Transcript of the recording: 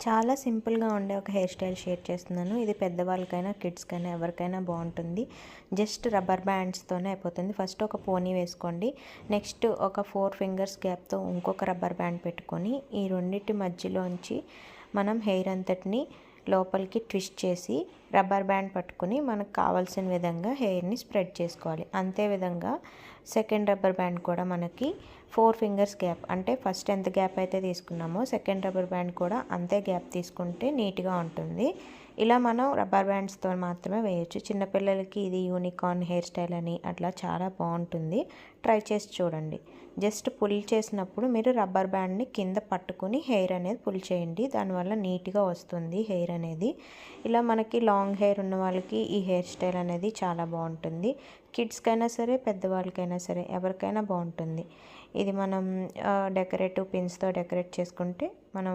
చాలా సింపుల్గా ఉండే ఒక హెయిర్ స్టైల్ షేర్ చేస్తున్నాను. ఇది పెద్దవాళ్ళకైనా కిడ్స్కైనా ఎవరికైనా బాగుంటుంది. జస్ట్ రబ్బర్ బ్యాండ్స్తోనే అయిపోతుంది. ఫస్ట్ ఒక పోనీ వేసుకోండి. నెక్స్ట్ ఒక 4 ఫింగర్స్ గ్యాప్తో ఇంకొక రబ్బర్ బ్యాండ్ పెట్టుకొని ఈ రెండింటి మధ్యలోంచి మనం హెయిర్ అంతటిని లోపలికి ట్విస్ట్ చేసి రబ్బర్ బ్యాండ్ పట్టుకుని మనకు కావాల్సిన విధంగా హెయిర్ని స్ప్రెడ్ చేసుకోవాలి. అంతే విధంగా సెకండ్ రబ్బర్ బ్యాండ్ కూడా మనకి 4 ఫింగర్స్ గ్యాప్, అంటే ఫస్ట్ ఎంత గ్యాప్ అయితే తీసుకున్నామో సెకండ్ రబ్బర్ బ్యాండ్ కూడా అంతే గ్యాప్ తీసుకుంటే నీట్గా ఉంటుంది. ఇలా మనం రబ్బర్ బ్యాండ్స్తో మాత్రమే వేయచ్చు. చిన్నపిల్లలకి ఇది యూనికార్న్ హెయిర్ స్టైల్ అని అట్లా చాలా బాగుంటుంది. ట్రై చేసి చూడండి. జస్ట్ పుల్ చేసినప్పుడు మీరు రబ్బర్ బ్యాండ్ని కింద పట్టుకుని హెయిర్ అనేది పుల్ చేయండి. దానివల్ల నీట్గా వస్తుంది హెయిర్ అనేది. ఇలా మనకి లాంగ్ హెయిర్ ఉన్న వాళ్ళకి ఈ హెయిర్ స్టైల్ అనేది చాలా బాగుంటుంది. కిడ్స్కైనా సరే పెద్దవాళ్ళకైనా సరే ఎవరికైనా బాగుంటుంది. ఇది మనం డెకరేటివ్ పిన్స్తో డెకరేట్ చేసుకుంటే మనం